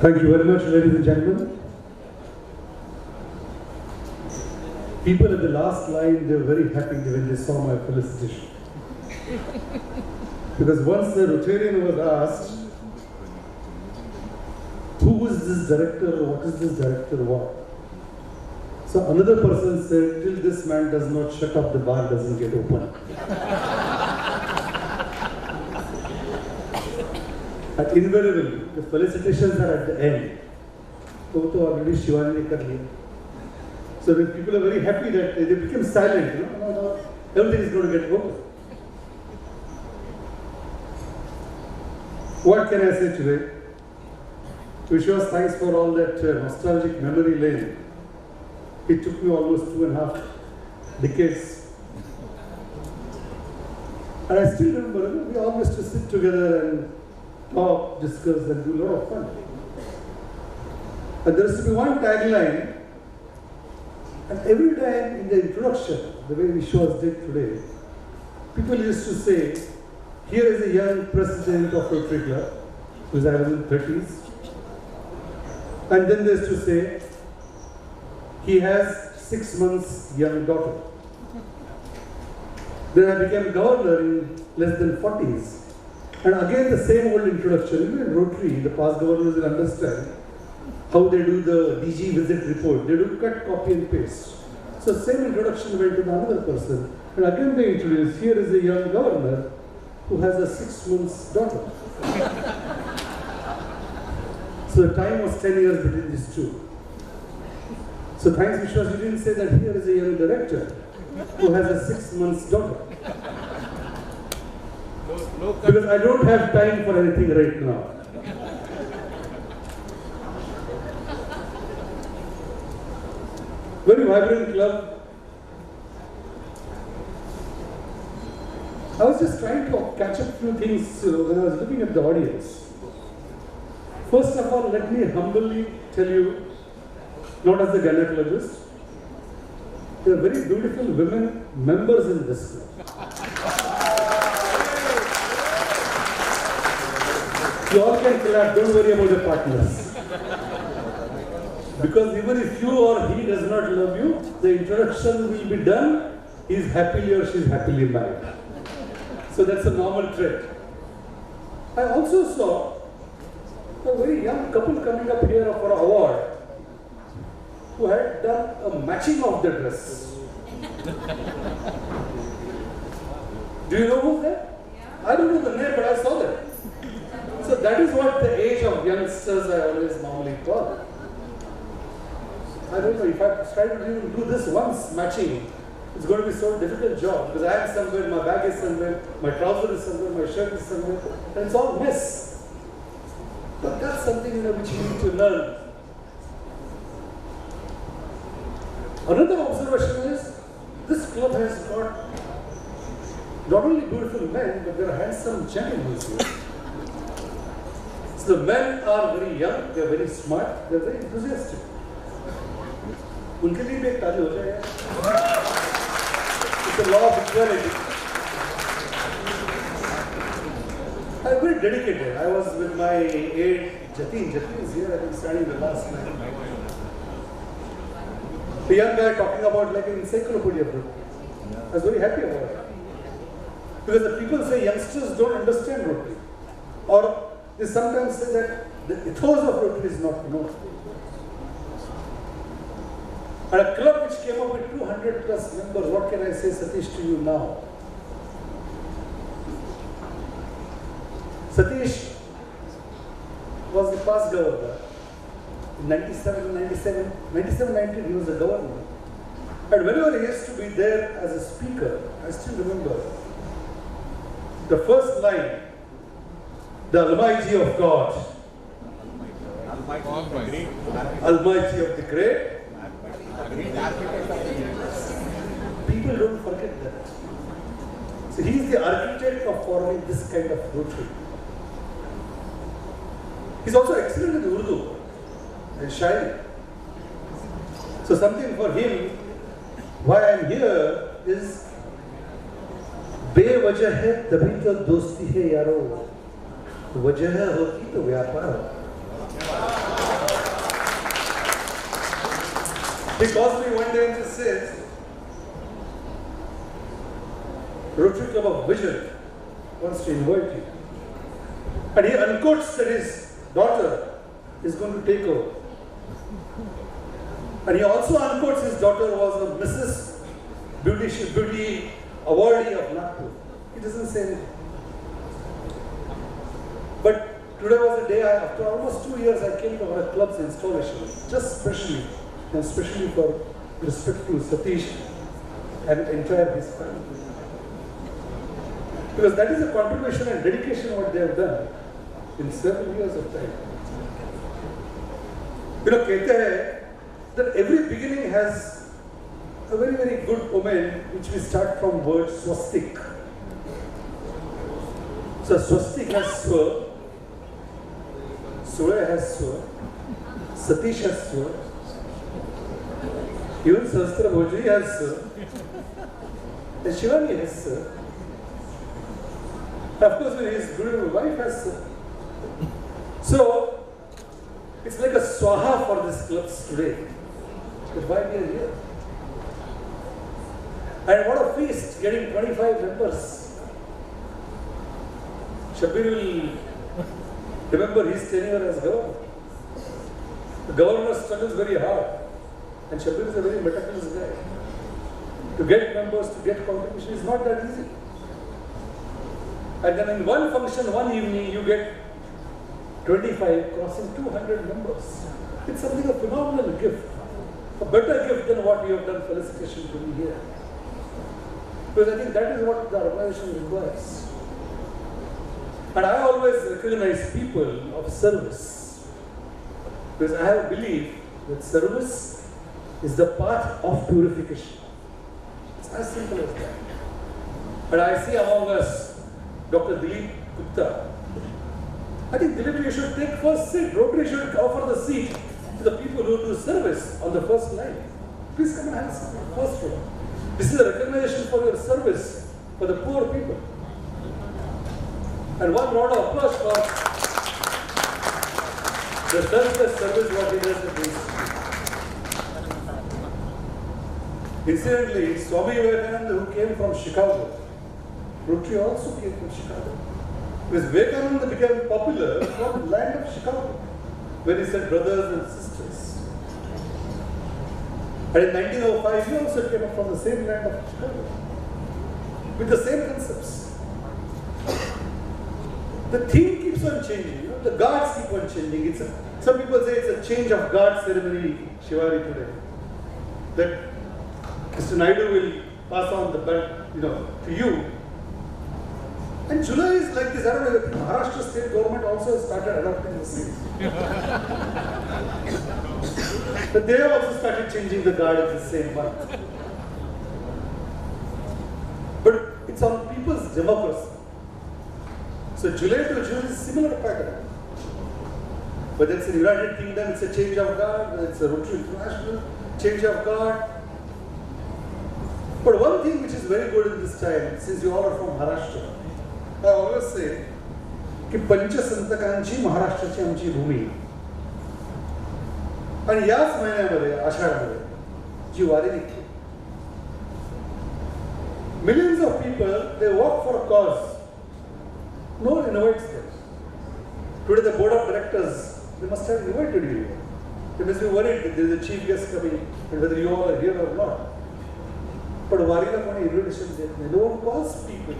Thank you very much, ladies and gentlemen. People at the last line, they were very happy when they saw my felicitation. Because once the Rotarian was asked, who is this director, or what is this director, what? So another person said, till this man does not shut up, the bar doesn't get open. And invariably, the felicitations are at the end. So already Shivani ne kar liya. So when people are very happy that they become silent, no, everything is going to get open. What can I say today? Vishwas, thanks for all that nostalgic memory lane. It took me almost 2.5 decades. And I still remember, we all used to sit together and talk, discuss, and do a lot of fun. And there used to be one tagline, and every time in the introduction, the way Vishwas did today, people used to say, here is a young president of Rotary Club, who is in his 30s. And then they used to say, he has 6 months young daughter. Then I became governor in less than 40s. And again the same old introduction. Even in Rotary, the past governors will understand how they do the DG visit report. They do cut, copy and paste. So same introduction went to another person. And again they introduced, here is a young governor who has a 6 months daughter. So the time was 10 years between these two. So thanks Vishwas, you didn't say that here is a young director who has a 6 months daughter. Because I don't have time for anything right now. Very vibrant club. I was just trying to catch up a few things when I was looking at the audience. First of all, let me humbly tell you, not as a gynecologist, there are very beautiful women members in this club. You all can clap, don't worry about the partners. Because even if you or he does not love you, the introduction will be done, he is happily or she is happily married. So that's a normal trait. I also saw a very young couple coming up here for an award who had done a matching of the dress. Do you know who's that? I don't know the name, but I saw that. So that is what the age of youngsters I always normally call. I don't know, if I try to even do this once, matching, it's going to be so difficult job because I am somewhere, my bag is somewhere, my trouser is somewhere, my shirt is somewhere, and it's all mess. But that's something which you need to learn. Another observation is, this club has got not only beautiful men, but there are handsome gentlemen here. So the men are very young, they are very smart, they are very enthusiastic. उनके लिए भी एक ताली हो जाए. It's a law of equality. I am very dedicated. I was with my aide Jatin. Jatin is here. I think standing the last night. The young guy talking about like an encyclopedia book. I was very happy about it. Because the people say youngsters don't understand Rotary. Or they sometimes say that the ethos of Rotary is not known. And a club which came up with 200 plus members, what can I say, Satish, to you now? Satish was the past governor. In 97, he was the governor. And whenever he used to be there as a speaker, I still remember the first line, the Almighty of God, Almighty of the Great. People don't forget that. So he is the architect of forming this kind of Rotary. He's also excellent in Urdu and Shairi. So something for him, why I am here is बेवजह है तभी तो दोस्ती है यारो, वजह होती तो व्यापार. He calls me one day and just says, Rotary Club of Vision wants to invite you. And he unquotes that his daughter is going to take over. And he also unquotes his daughter was a Mrs. Beauty awardee of Nagpur. He doesn't say anything. But today was the day after almost 2 years I came to our club's installation, just specially, and especially for respect to Satish and entire his family. Because that is a contribution and dedication what they have done in several years of time. You know, कहते हैं that every beginning has a very, very good omen which we start from word swastik. So swastik has swa, Surya has swa, Satish has swa, even Sahastra Bhojri has swa, and Shivani has swa. Of course, his beautiful wife has swa. So, it's like a swaha for these clubs today. But why we are here? And what a feast, getting 25 members. Shabir will remember his tenure as governor. The governor struggles very hard. And Shabir is a very meticulous guy. To get members, to get contribution is not that easy. And then in one function, one evening, you get 25 crossing 200 members. It's something a phenomenal gift. A better gift than what you have done. Felicitation to be here. Because I think that is what the organization requires. And I always recognize people of service. Because I have belief that service is the path of purification. It's as simple as that. But I see among us Dr. Dilip Gupta. I think Dilip, you should take first seat. Rotary should offer the seat to the people who do service on the first line. Please come and have a seat, first row. This is a recognition for your service for the poor people. And one round of applause for the selfless service what he does against. Incidentally, Swami Vivekananda, who came from Chicago, Rotary also came from Chicago. Because Vivekananda became popular from the land of Chicago, where he said brothers and sisters. And in 1905, he also came up from the same land of Chicago, with the same concepts. The theme keeps on changing, you know, the guards keep on changing. Some people say it's a change of guard ceremony, Shivari today. That Mr. Naidu will pass on the belt, to you. And July is like this. I don't know if Maharashtra state government also started adopting the same. But they have also started changing the guard at the same month. But it's on people's democracy. So July to June is a similar pattern. Whether it's in the United Kingdom, it's a change of guard. Whether it's a Rotary International, change of guard. But one thing which is very good in this time, since you all are from Maharashtra, I always say की पंचसंतकांची महाराष्ट्राची आमची भूमी आणि याच महिन्यामध्ये आषाढमध्ये जी वारी निघते. Millions of people, they work for a cause. No one invites them. Today the board of directors, they must have invited you. They must be worried that there is a chief guest coming and whether you all are here or not. But वारीला कोणी invitation देत नाही. No one calls people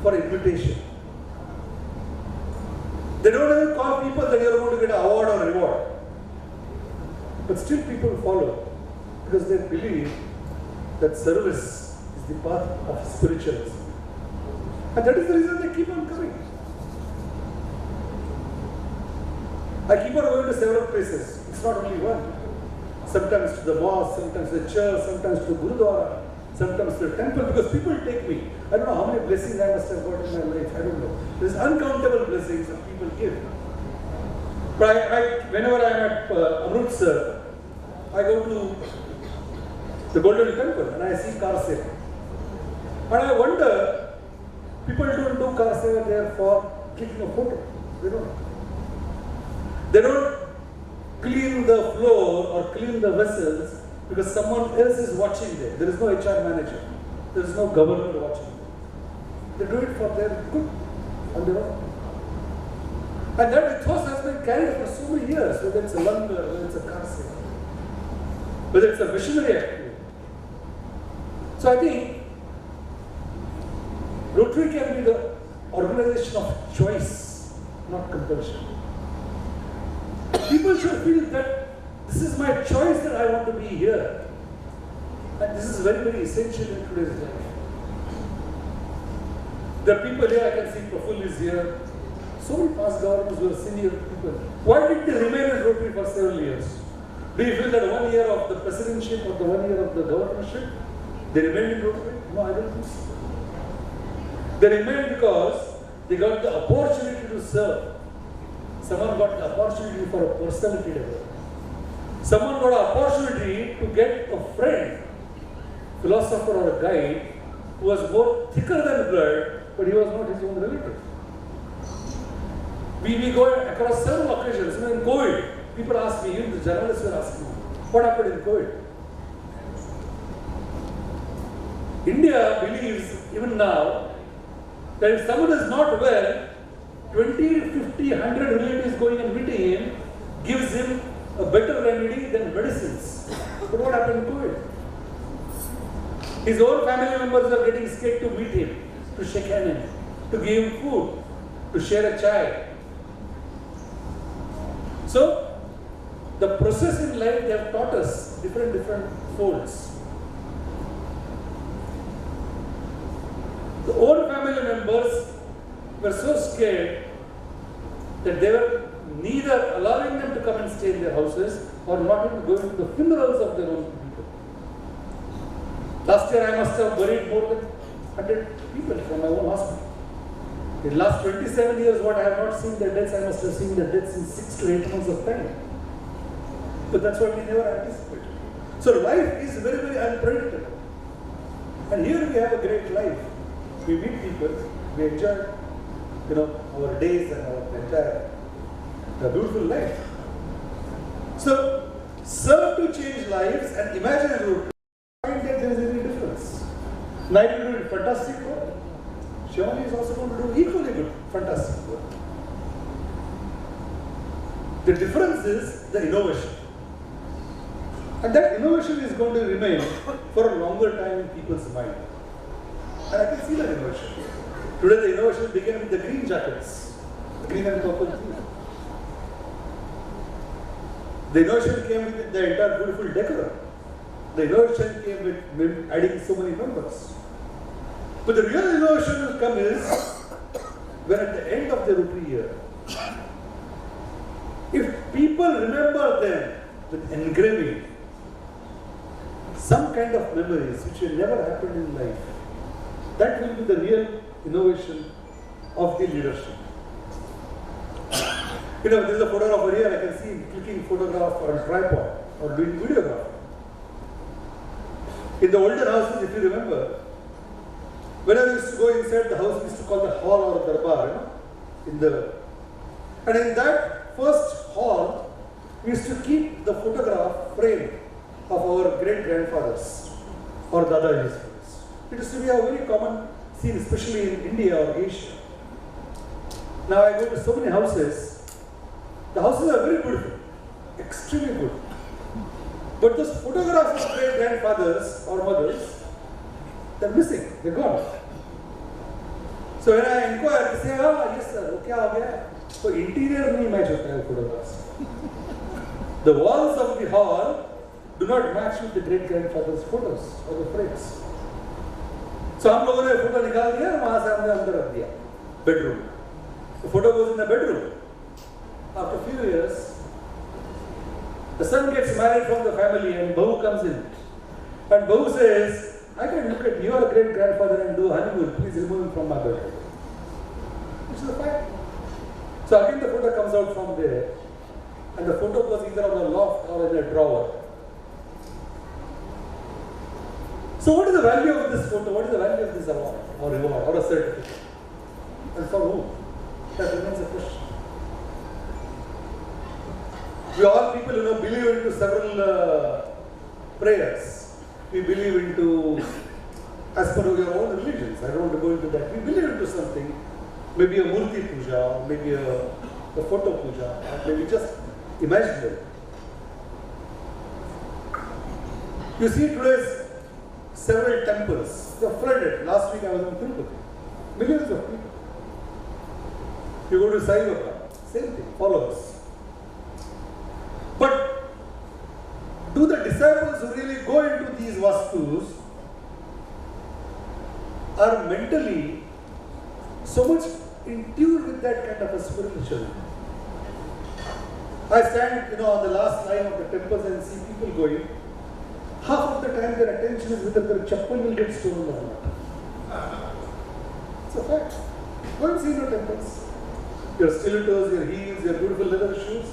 for invitation. They don't even call people that you are going to get an award or reward. But still people follow because they believe that service is the path of spiritualism. And that is the reason they keep on coming. I keep on going to several places. It's not only one. Sometimes to the mosque, sometimes to the church, sometimes to Gurudwara, sometimes to the temple, because people take me. I don't know how many blessings I must have got in my life. I don't know. There's uncountable blessings that people give. But whenever I am at Amritsar, I go to the Golden Temple and I see car seva. And I wonder, people don't do car seva there for clicking a photo. They don't. They don't clean the floor or clean the vessels because someone else is watching there. There is no HR manager. There is no governor watching them. They do it for their good on their own. And that ethos has been carried for so many years, whether it's a langar, whether it's a karse, whether it's a missionary activity. So I think Rotary can be the organization of choice, not compulsion. People should feel that this is my choice that I want to be here. And this is very, very essential in today's life. There are people here, I can see Praful is here. So many past governors who are senior people. Why did they remain in Rotary for several years? Do you feel that 1 year of the presidentship or the 1 year of the governorship, they remained in Rotary? No, I don't think so. They remained because they got the opportunity to serve. Someone got the opportunity for a personality development. Someone got an opportunity to get a friend, philosopher or a guide who was more thicker than blood, but he was not his own relative. We go across several occasions. In COVID, people ask me, even the journalists were asking me, what happened in COVID? India believes, even now, that if someone is not well, 20, 50, 100 relatives going and meeting him gives him a better remedy than medicines. But what happened in COVID? His own family members are getting scared to meet him, to shake hands, to give him food, to share a chai. So, the process in life, they have taught us different folds. The old family members were so scared that they were neither allowing them to come and stay in their houses or not even going to the funerals of their own people. Last year I must have buried more than 100 people from my own hospital. In the last 27 years, what I have not seen the deaths, I must have seen the deaths in 6 to 8 months of time. But that's what we never anticipated. So life is very, very unpredictable. And here we have a great life. We meet people, we enjoy, our days and our entire beautiful life. So serve to change lives and imagine a route. Find that there is any difference. Nagpur is doing fantastic work. Shivani is also going to do equally good, fantastic work. The difference is the innovation. And that innovation is going to remain for a longer time in people's mind. And I can see that innovation. Today the innovation began with the green jackets, green and purple theme. The innovation came with the entire beautiful decor. The innovation came with adding so many members. But the real innovation will come is when at the end of the Rotary year, if people remember them with engraving some kind of memories which will never happen in life, that will be the real innovation of the leadership. There is a photographer here, I can see him clicking photograph on a tripod or doing videography. In the olden houses, if you remember, whenever we used to go inside the house, we used to call the hall or darbar, and in that first hall, we used to keep the photograph frame of our great-grandfathers or Dadajis. It used to be a very common scene, especially in India or Asia. Now I go to so many houses. The houses are very beautiful, extremely good. But those photographs of great-grandfathers or mothers, they're missing, they're gone. So when I inquire, they say, yes sir, what ho gaya? So interior nahi match hota hai photographs. The walls of the hall do not match with the great-grandfather's photos or the frames. So हम लोगों ने photo निकाल दिया, वहां से हमने अंदर रख दिया, bedroom. The photo goes in the bedroom. After a few years, the son gets married from the family and Bahu comes in. And Bahu says, I can look at your great-grandfather and do a honeymoon, please remove him from my bedroom. Which is a fact. So again the photo comes out from there and the photo goes either on a loft or in a drawer. So what is the value of this photo? What is the value of this award or reward or a certificate? And for whom? That remains a question. We all people, believe into several prayers. We believe into, as per your own religions. I don't want to go into that. We believe into something, maybe a murti puja, maybe a photo puja, or maybe just imaginary. You see today's several temples, they are flooded. Last week I was in Tirupati. Millions of people. You go to Sai Baba, same thing, followers. But do the disciples who really go into these vastus are mentally so much in tune with that kind of a spiritual? I stand, on the last line of the temples and see people going. Half of the time their attention is whether their chappal will get stolen or not. It's a fact. Go and see your temples. Your stilettos, your heels, your beautiful leather shoes.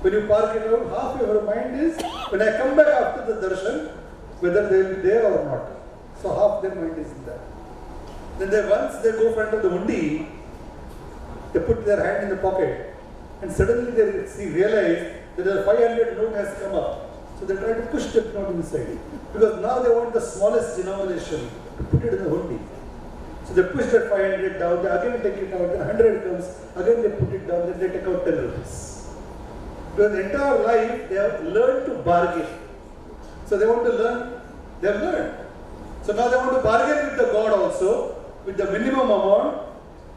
When you park it out, half your mind is, when I come back after the darshan, whether they will be there or not. So half their mind is in that. Then once they go front of the hundi, they put their hand in the pocket and suddenly they realize that a 500 note has come up. So they try to push that note inside. Because now they want the smallest denomination to put it in the hundi. So they push that 500 down, they again take it out, then 100 comes, again they put it down, then they take out 10 rupees. Because the entire life they have learned to bargain. So they want to learn, they have learned. So now they want to bargain with the God also, with the minimum amount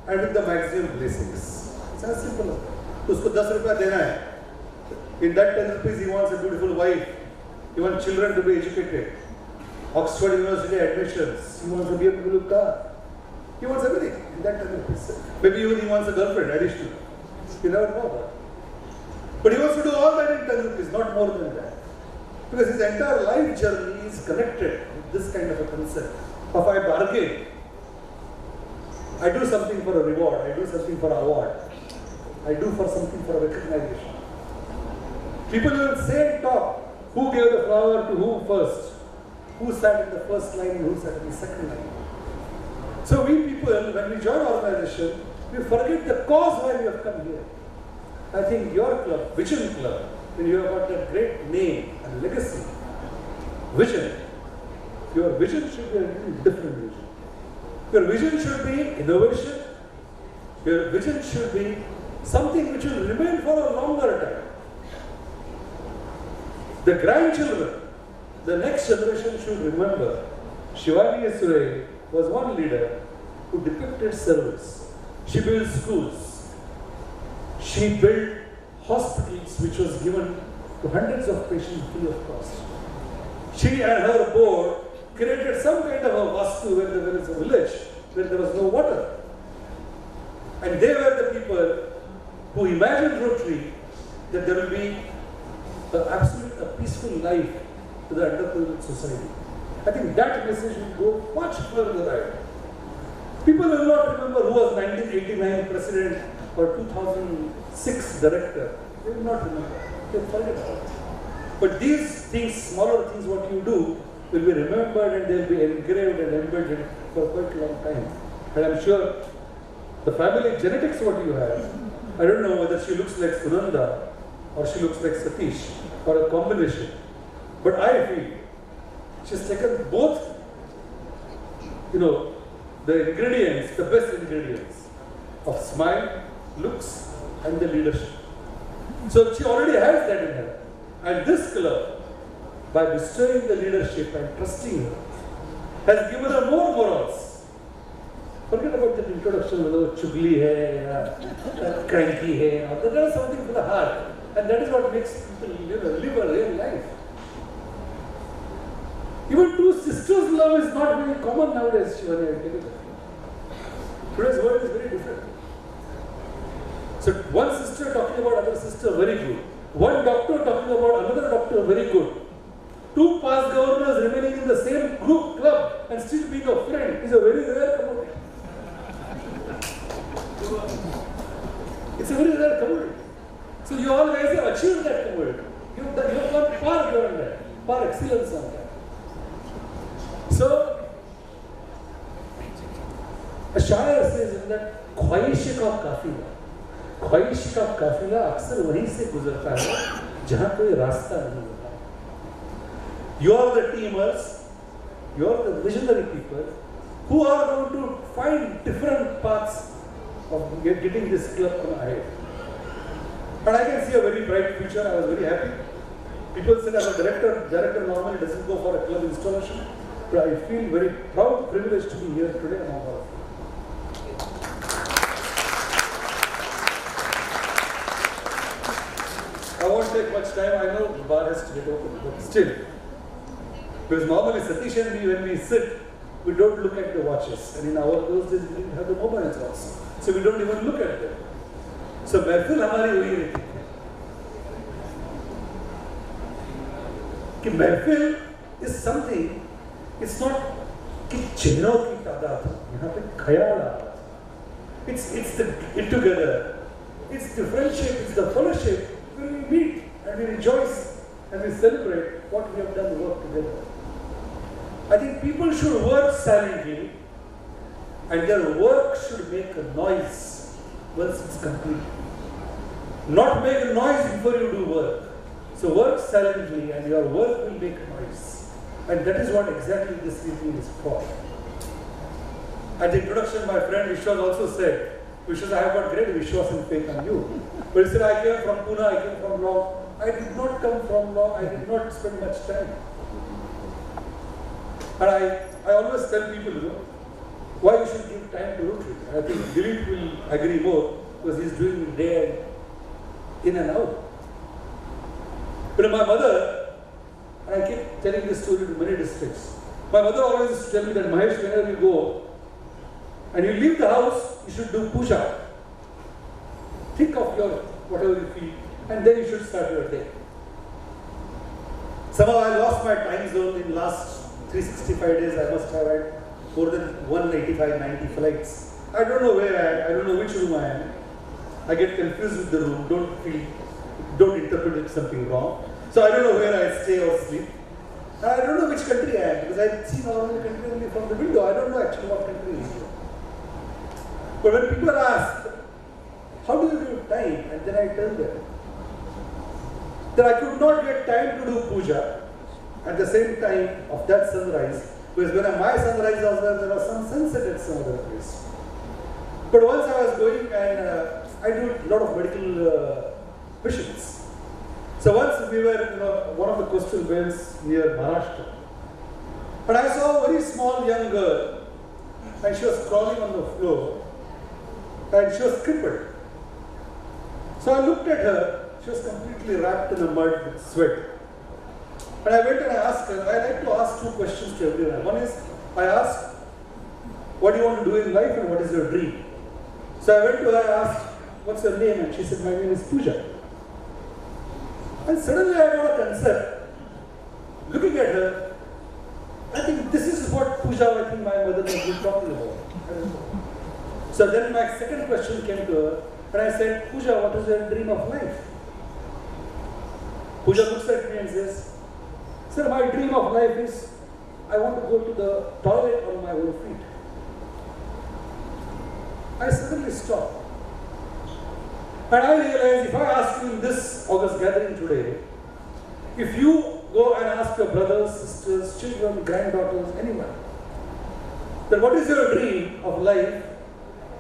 and with the maximum blessings. It's as simple as that. Usko 10 rupees dena hai. In that 10 rupees he wants a beautiful wife, he wants children to be educated, Oxford University admissions, he wants a BMW car. He wants everything in that 10 rupees. Maybe even he wants a girlfriend additional. You never know that. But he wants to do all that in 10 rupees, not more than that. Because his entire life journey is connected with this kind of a concept of I bargain. I do something for a reward, I do something for an award, I do for something for a recognition. People will say and talk, who gave the flower to whom first, who sat in the first line and who sat in the second line. So we people, when we join organization, we forget the cause why we have come here. I think your club, Vision Club, when you have got that great name and legacy, vision, your vision should be a different vision. Your vision should be innovation. Your vision should be something which will remain for a longer time. The grandchildren, the next generation should remember Shivani Surai was one leader who depicted service. She built schools. She built hospitals which was given to hundreds of patients free of cost. She and her board created some kind of a vastu where there was a village where there was no water. And they were the people who imagined Rotary that there will be a peaceful life to the underprivileged society. I think that message will go much further right. People will not remember who was 1989 president or 2006 director. They will not remember. They will forget about it. But these things, smaller things, what you do, will be remembered and they will be engraved and embedded for quite a long time. And I'm sure the family genetics what you have, I don't know whether she looks like Sunanda or she looks like Satish or a combination. But I feel she's taken both, the ingredients, the best ingredients of smile, looks and the leadership. So she already has that in her. And this club, by bestowing the leadership and trusting her, has given her more morals. Forget about that introduction, chugli hai, cranky hai, or there is something for the heart. And that is what makes people live a real life. Even two sisters' love is not very common nowadays, Shivani, I tell you that. Today's world is very different. So one sister talking about other sister, very good. One doctor talking about another doctor, very good. Two past governors remaining in the same group, club, and still being a friend is a very rare commodity. It's a very rare commodity. So you all guys have achieved that commodity. You have gone far beyond that, far excellence on that. So, a शायर says that ख्वाहिश का काफिला, ख्वाहिश का काफिला अक्सर वहीं से गुजरता है जहाँ कोई रास्ता नहीं होता. You are the teamers, you are the visionary people who are going to find different paths of getting this club on ahead. And I can see a very bright future. I was very happy. People said as a director normally doesn't go for a club installation, but I feel very proud, privileged to be here today among all of you. I won't take much time. I know the bar has to get open, but still. Because normally Satish and me, when we sit, we don't look at the watches. And in those days, we didn't have the mobiles also. So we don't even look at them. So महफिल हमारी वही रहती है कि महफिल is something. It's not कि चेहरों की तादाद है. यहाँ पे ख्याल आ रहा है. It's the get together. It's the friendship. It's the fellowship where we meet and we rejoice and we celebrate what we have done work together. I think people should work silently and their work should make a noise once it's complete. Not make a noise before you do work. So work silently and your work will make a noise. And that is what exactly this meeting is for. At the introduction, my friend Vishwas also said, Vishwas, I have got great Vishwas and faith on you. But he said, I came from Pune, I came from law. I did not come from law, I did not spend much time. And I always tell people, why you should give time to Rotary. I think Dilip will agree more because he's doing it day in and out. But my mother, and I keep telling this story to many districts, my mother always used to tell me that Mahesh, whenever you go and you leave the house, you should do puja. Think of your whatever you feel, and then you should start your day. Somehow I lost my time zone in last 365 days. I must have had more than 185, 90 flights. I don't know where I am. I don't know which room I am. I get confused with the room. Don't interpret it something wrong. So I don't know where I stay or sleep. And I don't know which country I am because I see normal country only from the window. I don't know actually what country it is. But when people ask, how do you give time? And then I tell them that I could not get time to do puja at the same time of that sunrise, because when my sunrise was there was some sunset at some other place. But once I was going and I do a lot of medical missions. So once we were one of the coastal belts near Maharashtra, and I saw a very small young girl, and she was crawling on the floor, and she was crippled. So I looked at her. She was completely wrapped in the mud with sweat. And I went and I asked her, I like to ask two questions to everyone. One is, I asked, what do you want to do in life and what is your dream? So I went to her and asked, what's your name? And she said, my name is Pooja. And suddenly I got a concept. Looking at her, I think this is what Pooja, I think my mother has been talking about. So then my second question came to her, and I said, Pooja, what is your dream of life? Pooja looks at me and says, sir, my dream of life is, I want to go to the toilet on my own feet. I suddenly stopped. And I realized if I ask you in this August gathering today, if you go and ask your brothers, sisters, children, granddaughters, anyone, then what is your dream of life?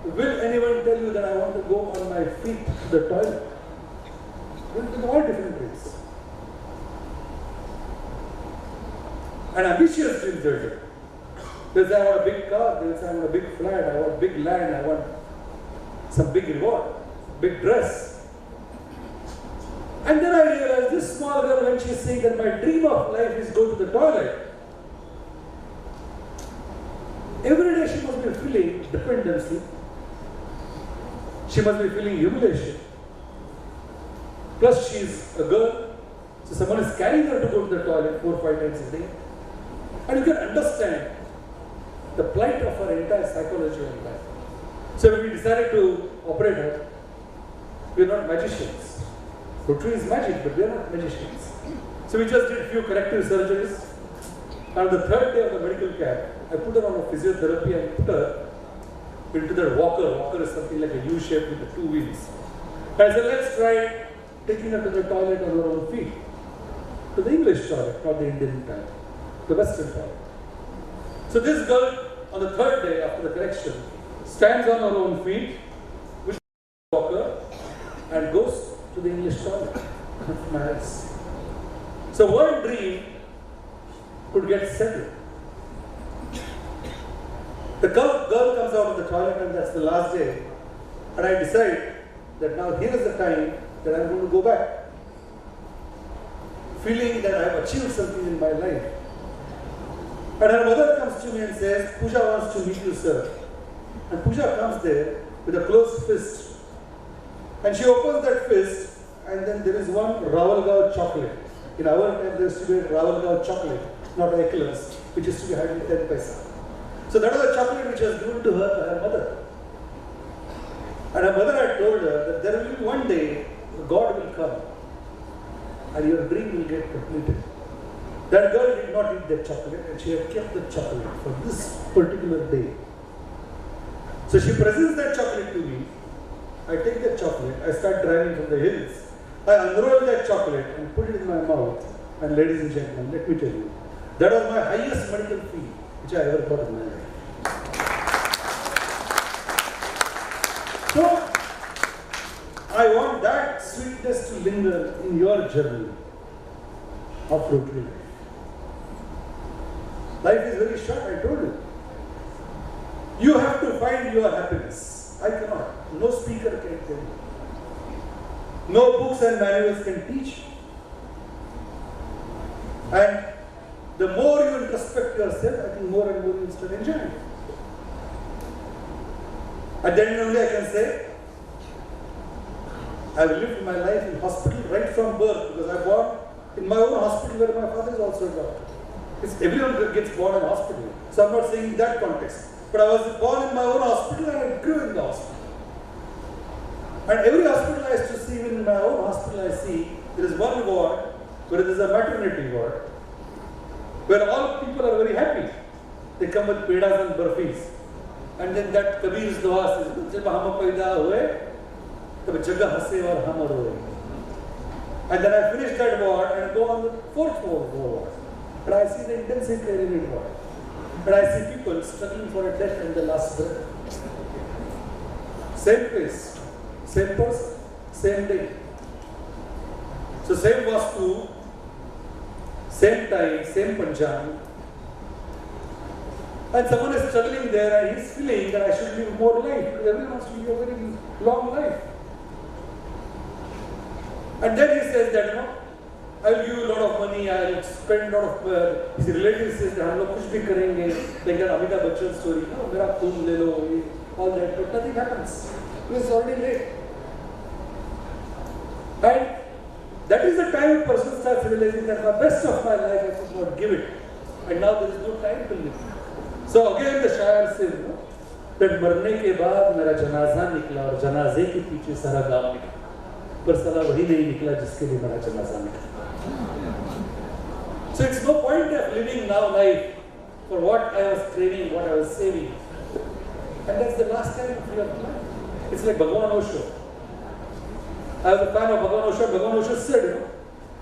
Will anyone tell you that I want to go on my feet to the toilet? With all different dreams. And ambitious dreams are there. There's I want a big car, there's I want a big flat, I want big land, I want some big reward, big dress. And then I realized this small girl, when she's saying that my dream of life is go to the toilet, every day she must be feeling dependency. She must be feeling humiliation. Plus she's a girl, so someone is carrying her to go to the toilet 4 or 5 times a day. And you can understand the plight of her entire psychology and life. So when we decided to operate her, we are not magicians. Rotary is magic, but we are not magicians. So we just did a few corrective surgeries. And on the third day of the medical camp, I put her on a physiotherapy and put her into that walker. Walker is something like a U shape with the 2 wheels. And I said, let's try taking her to the toilet on her own feet. to the English toilet, not the Indian toilet, the Western toilet. So this girl, on the third day after the correction, stands on her own feet with a walker and goes to the English toilet. My eyes. So one dream could get settled. The girl comes out of the toilet, and that's the last day. And I decide that now here is the time that I'm going to go back. Feeling that I have achieved something in my life. And her mother comes to me and says, Pooja wants to meet you, sir. And Pooja comes there with a closed fist. And she opens that fist, and then there is one Rawalgaon chocolate. In our time, there used to be a Rawalgaon chocolate, not eclairs, which used to be hardly 10 paisa. So that was a chocolate which was given to her by her mother. And her mother had told her that there will be one day God will come and your dream will get completed. That girl did not eat that chocolate, and she had kept the chocolate for this particular day. So she presents that chocolate to me. I take that chocolate, I start driving from the hills. I unroll that chocolate and put it in my mouth. And ladies and gentlemen, let me tell you, that was my highest medical fee which I ever got in my life. So, I want that sweetness to linger in your journey of Rotary life. Life is very short, I told you. You have to find your happiness. I cannot. No speaker can tell you. No books and manuals can teach you. And the more you introspect yourself, I think more and more you start enjoying. At the end of the day, I can say, I have lived my life in hospital right from birth, because I born in my own hospital where my father is also a doctor. Everyone gets born in a hospital. So I'm not saying in that context. But I was born in my own hospital and I grew in the hospital. And every hospital I used to see, even in my own hospital I see, there is one ward where there is a maternity ward, where all people are very happy. They come with pedas and burfis. And then that Kabir's dua says, "Jab hum paida hue, tab jagah hase aur hum roye." And then I finish that ward and go on the fourth ward. And I see the intensive care unit ward. And I see people struggling for a death and the last breath. Same place, same person, same day. So same vastu, same time, same panchang. And someone is struggling there and he's feeling that I should live more life, because everyone wants to live a very long life. And then he says that, I'll give you a lot of money, I'll spend a lot of, his relatives says that हम लोग कुछ भी करेंगे, like that Amitabh Bachchan story, मेरा खून ले लो, all that, but nothing happens. It's already late. And that is the time a person starts realizing that the best of my life I could not give it, and now there is no time to live. So again the Shayar says, that मरने के बाद मेरा जनाजा निकला और जनाजे के पीछे सारा गांव निकला, पर साला वही नहीं निकला जिसके लिए मेरा जनाजा निकला. So it's no point of living now life for what I was training, what I was saving. And that's the last time of your life. It's like Bhagwan Osho. I was a fan of Bhagwan Osho. Bhagwan Osho said,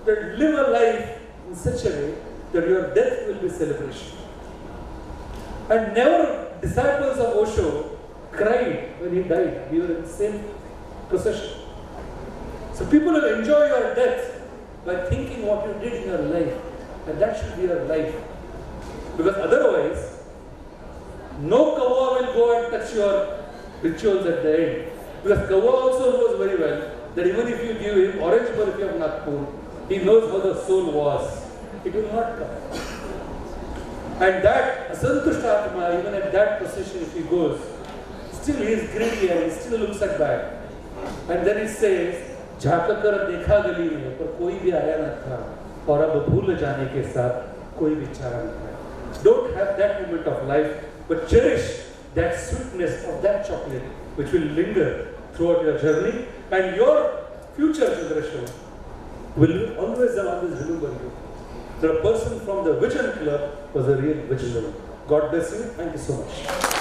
that live a life in such a way that your death will be celebration. And never disciples of Osho cried when he died. We were in the same procession. So people will enjoy your death by thinking what you did in your life. And that should be your life. Because otherwise, no kawa will go and touch your rituals at the end. Because kawa also knows very well that even if you give him orange burfi of Nagpur, he knows how the soul was. It will not come. And that Asantusht Atma, even at that position if he goes, still he is greedy and he still looks at back. And then it says, झांककर देखा गली में पर कोई भी आया न था और अब भूल जाने के साथ कोई विचारा न था. Don't have that moment of life, but cherish that sweetness of that chocolate which will linger throughout your journey, and your future generation will always remember you. The person from the Vision Club was a real visionary. God bless you. Thank you so much.